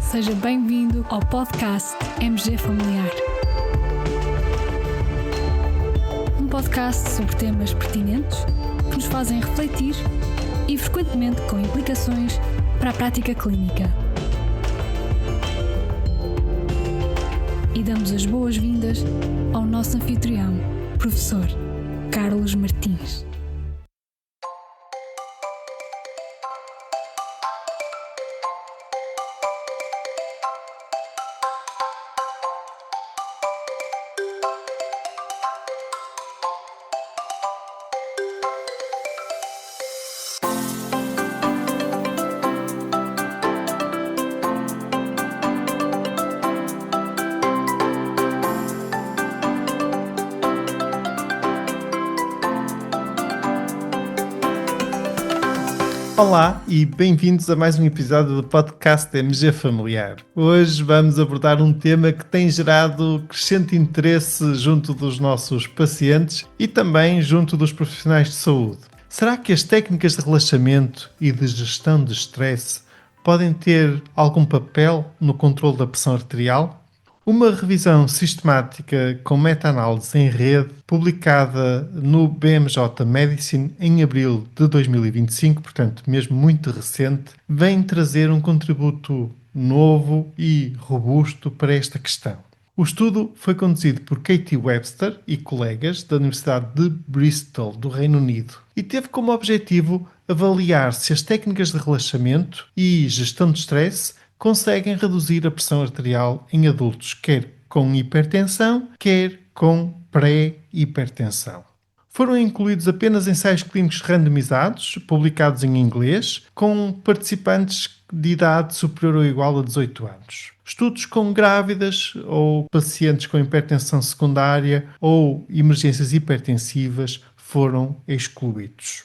Seja bem-vindo ao podcast MG Familiar. Um podcast sobre temas pertinentes que nos fazem refletir e frequentemente com implicações para a prática clínica. E damos as boas-vindas ao nosso anfitrião, professor Carlos Martins. Olá e bem-vindos a mais um episódio do podcast MG Familiar. Hoje vamos abordar um tema que tem gerado crescente interesse junto dos nossos pacientes e também junto dos profissionais de saúde. Será que as técnicas de relaxamento e de gestão de stress podem ter algum papel no controle da pressão arterial? Uma revisão sistemática com meta-análise em rede, publicada no BMJ Medicine em abril de 2025, portanto mesmo muito recente, vem trazer um contributo novo e robusto para esta questão. O estudo foi conduzido por Katie Webster e colegas da Universidade de Bristol, do Reino Unido, e teve como objetivo avaliar se as técnicas de relaxamento e gestão de stress conseguem reduzir a pressão arterial em adultos, quer com hipertensão, quer com pré-hipertensão. Foram incluídos apenas ensaios clínicos randomizados, publicados em inglês, com participantes de idade superior ou igual a 18 anos. Estudos com grávidas ou pacientes com hipertensão secundária ou emergências hipertensivas foram excluídos.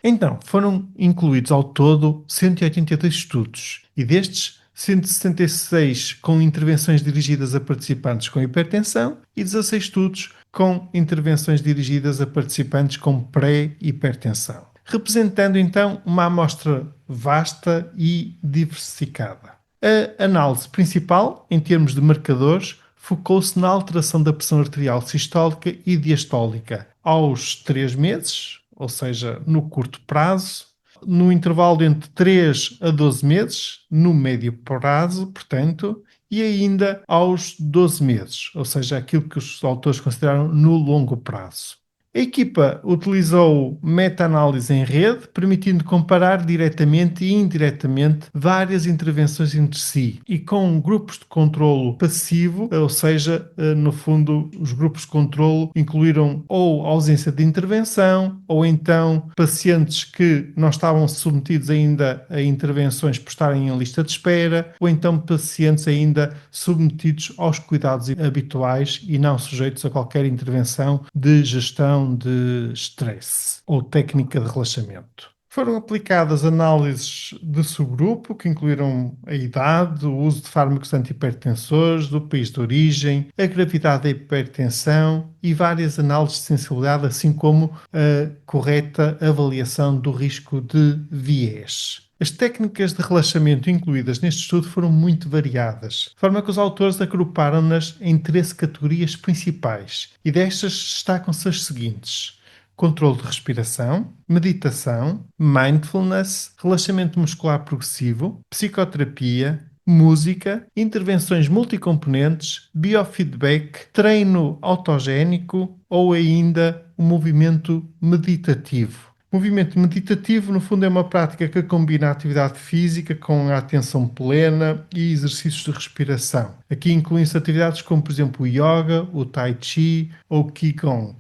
Então, foram incluídos ao todo 182 estudos e destes 166 com intervenções dirigidas a participantes com hipertensão e 16 estudos com intervenções dirigidas a participantes com pré-hipertensão, representando então uma amostra vasta e diversificada. A análise principal, em termos de marcadores, focou-se na alteração da pressão arterial sistólica e diastólica aos 3 meses, ou seja, no curto prazo, no intervalo entre 3 a 12 meses, no médio prazo, portanto, e ainda aos 12 meses, ou seja, aquilo que os autores consideraram no longo prazo. A equipa utilizou meta-análise em rede, permitindo comparar diretamente e indiretamente várias intervenções entre si e com grupos de controlo passivo, ou seja, no fundo, os grupos de controlo incluíram ou ausência de intervenção ou então pacientes que não estavam submetidos ainda a intervenções por estarem em lista de espera ou então pacientes ainda submetidos aos cuidados habituais e não sujeitos a qualquer intervenção de gestão de stress ou técnica de relaxamento. Foram aplicadas análises de subgrupo que incluíram a idade, o uso de fármacos antihipertensores, do país de origem, a gravidade da hipertensão e várias análises de sensibilidade, assim como a correta avaliação do risco de viés. As técnicas de relaxamento incluídas neste estudo foram muito variadas, de forma que os autores agruparam-nas em 13 categorias principais, e destas destacam-se as seguintes: controle de respiração, meditação, mindfulness, relaxamento muscular progressivo, psicoterapia, música, intervenções multicomponentes, biofeedback, treino autogénico ou ainda o movimento meditativo. O movimento meditativo, no fundo, é uma prática que combina a atividade física com a atenção plena e exercícios de respiração. Aqui incluem-se atividades como, por exemplo, o yoga, o tai chi ou o qigong.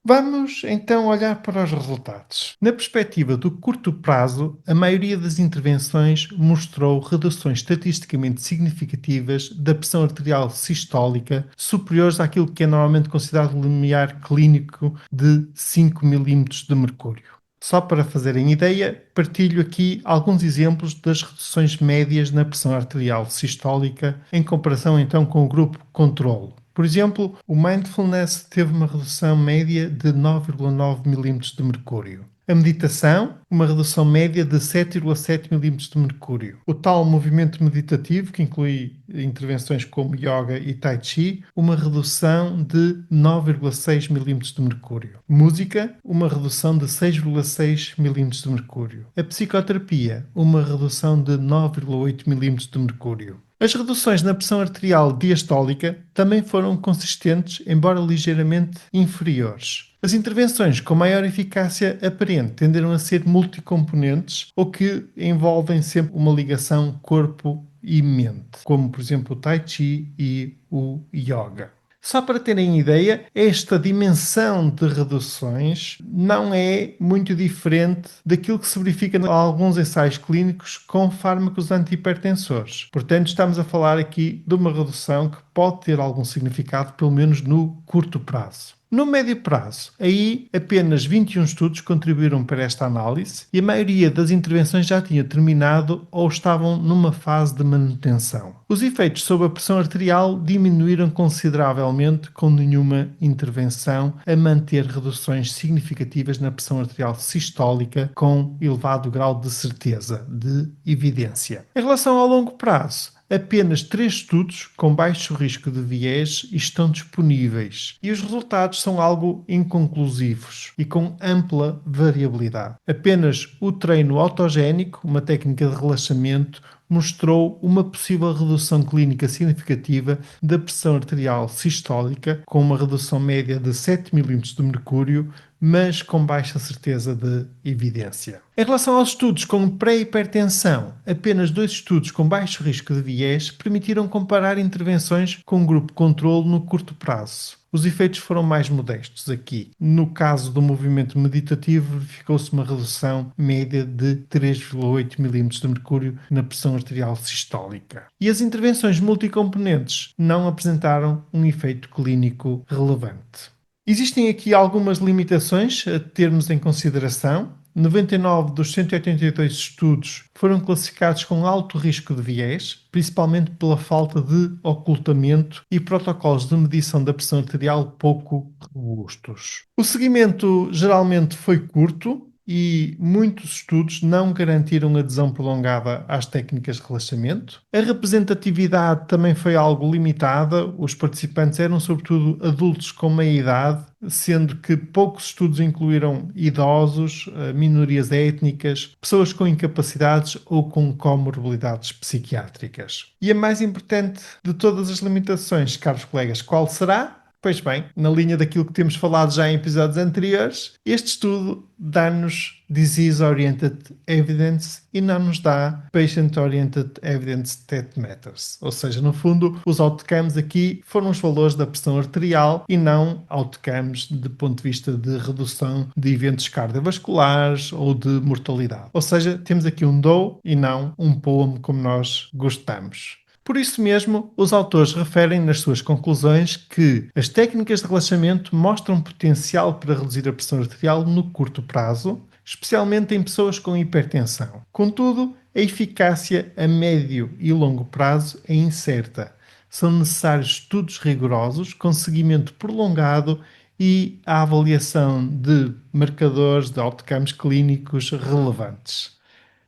Vamos então olhar para os resultados. Na perspectiva do curto prazo, a maioria das intervenções mostrou reduções estatisticamente significativas da pressão arterial sistólica superiores àquilo que é normalmente considerado o limiar clínico de 5 mm de mercúrio. Só para fazerem ideia, partilho aqui alguns exemplos das reduções médias na pressão arterial sistólica em comparação então com o grupo controlo. Por exemplo, o mindfulness teve uma redução média de 9,9 mm de mercúrio. A meditação, uma redução média de 7,7 milímetros de mercúrio. O tal movimento meditativo, que inclui intervenções como yoga e tai chi, uma redução de 9,6 milímetros de mercúrio. Música, uma redução de 6,6 milímetros de mercúrio. A psicoterapia, uma redução de 9,8 milímetros de mercúrio. As reduções na pressão arterial diastólica também foram consistentes, embora ligeiramente inferiores. As intervenções com maior eficácia aparente tenderam a ser multicomponentes ou que envolvem sempre uma ligação corpo e mente, como por exemplo o Tai Chi e o Yoga. Só para terem ideia, esta dimensão de reduções não é muito diferente daquilo que se verifica em alguns ensaios clínicos com fármacos antihipertensores. Portanto, estamos a falar aqui de uma redução que pode ter algum significado, pelo menos no curto prazo. No médio prazo, aí apenas 21 estudos contribuíram para esta análise e a maioria das intervenções já tinha terminado ou estavam numa fase de manutenção. Os efeitos sobre a pressão arterial diminuíram consideravelmente com nenhuma intervenção a manter reduções significativas na pressão arterial sistólica com elevado grau de certeza, de evidência. Em relação ao longo prazo, apenas 3 estudos com baixo risco de viés estão disponíveis e os resultados são algo inconclusivos e com ampla variabilidade. Apenas o treino autogénico, uma técnica de relaxamento, mostrou uma possível redução clínica significativa da pressão arterial sistólica, com uma redução média de 7 milímetros de mercúrio, mas com baixa certeza de evidência. Em relação aos estudos com pré-hipertensão, apenas 2 estudos com baixo risco de viés permitiram comparar intervenções com um grupo controle no curto prazo. Os efeitos foram mais modestos aqui. No caso do movimento meditativo, verificou-se uma redução média de 3,8 milímetros de mercúrio na pressão arterial sistólica. E as intervenções multicomponentes não apresentaram um efeito clínico relevante. Existem aqui algumas limitações a termos em consideração. 99 dos 182 estudos foram classificados com alto risco de viés, principalmente pela falta de ocultamento e protocolos de medição da pressão arterial pouco robustos. O seguimento geralmente foi curto e muitos estudos não garantiram adesão prolongada às técnicas de relaxamento. A representatividade também foi algo limitada. Os participantes eram sobretudo adultos com meia idade, sendo que poucos estudos incluíram idosos, minorias étnicas, pessoas com incapacidades ou com comorbilidades psiquiátricas. E a mais importante de todas as limitações, caros colegas, qual será? Pois bem, na linha daquilo que temos falado já em episódios anteriores, este estudo dá-nos Disease-Oriented Evidence e não nos dá Patient-Oriented Evidence that matters. Ou seja, no fundo, os outcomes aqui foram os valores da pressão arterial e não outcomes do ponto de vista de redução de eventos cardiovasculares ou de mortalidade. Ou seja, temos aqui um do e não um poem como nós gostamos. Por isso mesmo, os autores referem nas suas conclusões que as técnicas de relaxamento mostram potencial para reduzir a pressão arterial no curto prazo, especialmente em pessoas com hipertensão. Contudo, a eficácia a médio e longo prazo é incerta. São necessários estudos rigorosos com seguimento prolongado e a avaliação de marcadores de outcomes clínicos relevantes.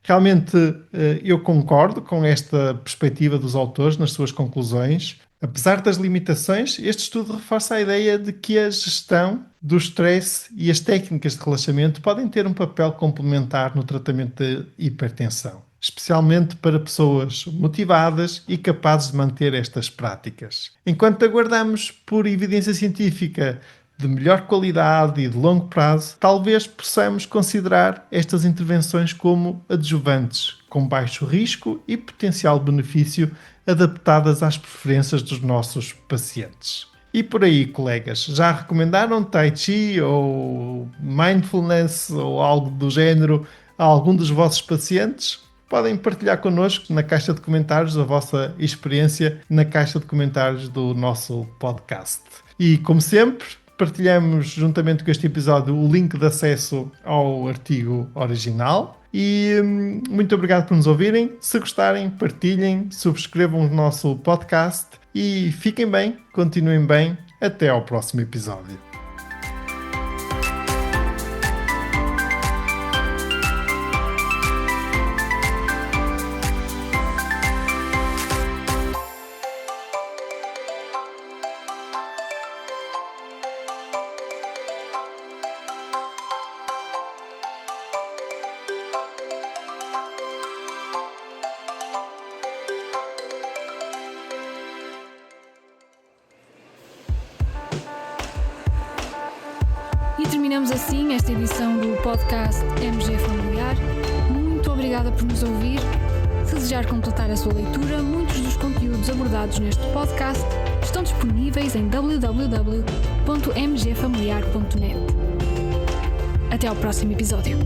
Realmente eu concordo com esta perspectiva dos autores nas suas conclusões. Apesar das limitações, este estudo reforça a ideia de que a gestão do stress e as técnicas de relaxamento podem ter um papel complementar no tratamento da hipertensão, especialmente para pessoas motivadas e capazes de manter estas práticas. Enquanto aguardamos por evidência científica de melhor qualidade e de longo prazo, talvez possamos considerar estas intervenções como adjuvantes, com baixo risco e potencial benefício, adaptadas às preferências dos nossos pacientes. E por aí, colegas, já recomendaram Tai Chi ou Mindfulness ou algo do género a algum dos vossos pacientes? Podem partilhar connosco na caixa de comentários a vossa experiência na caixa de comentários do nosso podcast. E, como sempre, partilhamos juntamente com este episódio o link de acesso ao artigo original e muito obrigado por nos ouvirem. Se gostarem, partilhem, subscrevam o nosso podcast e fiquem bem, continuem bem. Até ao próximo episódio. terminamos assim esta edição do podcast MG Familiar. Muito obrigada por nos ouvir. Se desejar completar a sua leitura, muitos dos conteúdos abordados neste podcast estão disponíveis em www.mgfamiliar.net. Até ao próximo episódio.